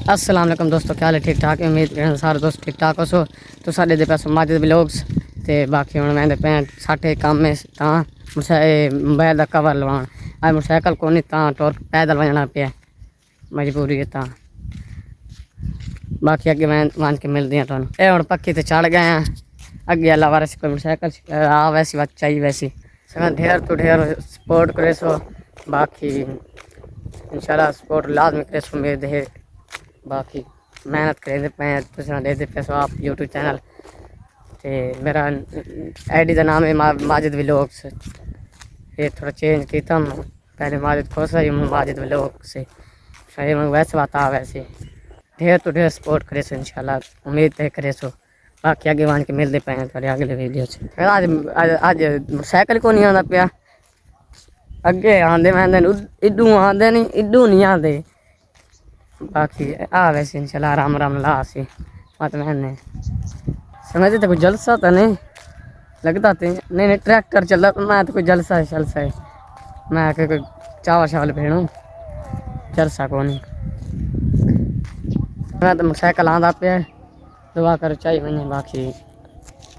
अस्सलाम वालेकुम दोस्तों, क्या हाल है? ठीक ठाक है। उम्मीद करना सारे दोस्त ठीक ठाक हो। तो साढ़े दे पैसों माजिद व्लॉग्स ते बाकी हुण मैं पे साठे काम में तां मोबाइल दा कवर लवाण आज मोटरसाइकिल को नहीं तां टोर पैदल वजना पे मजबूरी है तां बाकी अगे मैं मान के मिलदी हां तुहानू। ए हुण पक्की ते चढ़ गए हैं। अगे अल्लाह वारिस कोई मोटरसाइकिल आ वैसी बात चाहिए वैसी सगा ढेर तो ढेर सपोर्ट करे सो बाकी इंशाल्लाह सपोर्ट लाजमी करे सो उम्मीद है। बाकी मेहनत करे पे तुम दे दे पैसो आप यूट्यूब चैनल ते मेरा आईडी का नाम है माजिद व्लॉग्स। ये थोड़ा चेंज किया पहले माजिद खोसा ही माजिद व्लॉग से सही मैं वैसे बात आ वैसे ढेर तो ढेर सपोर्ट करे सो इंशाल्लाह उम्मीद है करे सो। बाकी आगे मान के मिलते पे थोड़े अगले वीडियो आज आज मोटरसाइकिल को नहीं आता पाया अगे आते मैं इडू आते नहीं इडू नहीं आते बाकी आ वैसे इंशाल्लाह आराम आराम ला सी मत मैंने समझते तो कोई जलसा तो नहीं लगता थे नहीं ट्रैक्टर चल मैं तो कोई जलसा है मैं कोई चावल शावल भेड़ू जलसा को नहीं मैं तो मोटरसाइकिल आंदा पे दुआ कर चाहिए मैंने बाकी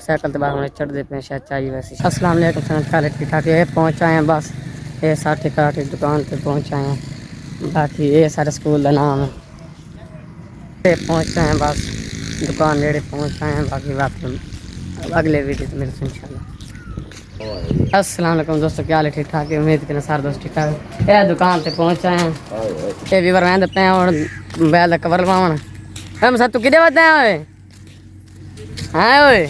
साइकिल तो बाहर चढ़ते पे शायद चाहिए वैसे। अस्सलाम वालेकुम पहले ठीक ठाक ये पहुँचाए हैं बस ये 60 का की दुकान पे पहुँचाए हैं। बाकी ये सारे स्कूल का नाम है ये पहुँचे हैं बस दुकान नेड़े पहुँचाए हैं। बाकी बात अगले वीडियो तो मेरे इंशाल्लाह। अस्सलाम वालेकुम दोस्तों, क्या हाल है? ठीक ठाक है। उम्मीद करना सारे दोस्त ठीक ठाक है। दुकान पे पहुँचाए हैं ये वीवर मैं पे और मोबाइल का कवर लवावन हम सर तू किधे बता है हाँ ओए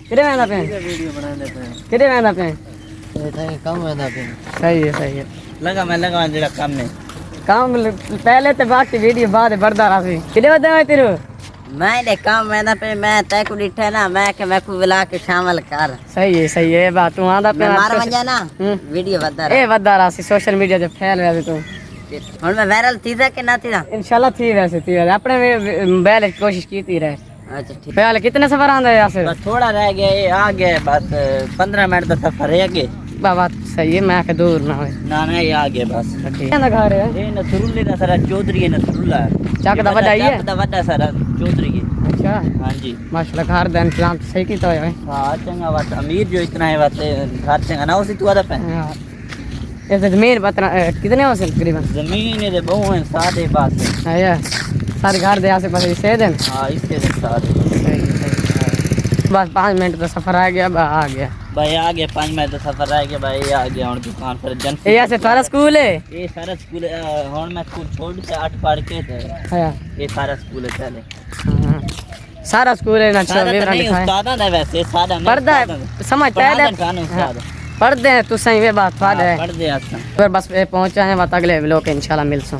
किधे वेंदा पे वीडियो बनाने पे किधे वेंदा पे काम वेंदा पे सही है लगा जेड़ा काम में काम पहले तो बाकी वीडियो बाद बढ़दा रही किधे बता है तेरे मैं काम वेंदा पे मैं तय को डिठे ना मैं के मैं को बुला के शामिल कर सही है बात तू आंदा पे मार वंजा ना वीडियो वदा रही सोशल मीडिया पे फैल वैसे तू हुन मैं वायरल थी जा के ना थी इंशाल्लाह थी वैसे थी अपने मोबाइल की कोशिश की थी रहे। अच्छा ठीक पहले कितने सफर आंदा है यार थोड़ा रह गया ये आ गया बस 15 मिनट का सफर है आगे बाबा सही है मैं के दूर ना होए ना ये आ गया बस ठीक है ना घर है ये नसरुल्ले दा सारा चौधरी है नसरुल्ला चक दा वड्डा है दा वड्डा सारा चौधरी है। अच्छा हां जी माशाल्लाह घर दा इंतजाम सही कीता है। हां चंगा बात अमीर जो इतना है बात घर चंगा ना उसी तू आदा पे ऐसे जमीन पतना कितने हो सकते तकरीबन जमीन है बहु है सादे पास है या सारे घर दे आसे पास से दिन हां इसके साथ बस 5 मिनट का सफर आ गया भाई आ गया 5 मिनट का सफर आ गया भाई आ गया और दुकान पर जन ये ऐसे सारा स्कूल है ये सारा स्कूल और मैं स्कूल छोड़ के 8 पढ़ के थे ये सारा स्कूल है चले सारा स्कूल है ना नहीं उस्ताद है वैसे सादा नहीं पढ़दा है समझता है पढ़ते हैं तू सही वे बात पढ़ है पढ़ दे अच्छा फिर बस पहुंचा है बात अगले लोग इंशाल्लाह मिलसो।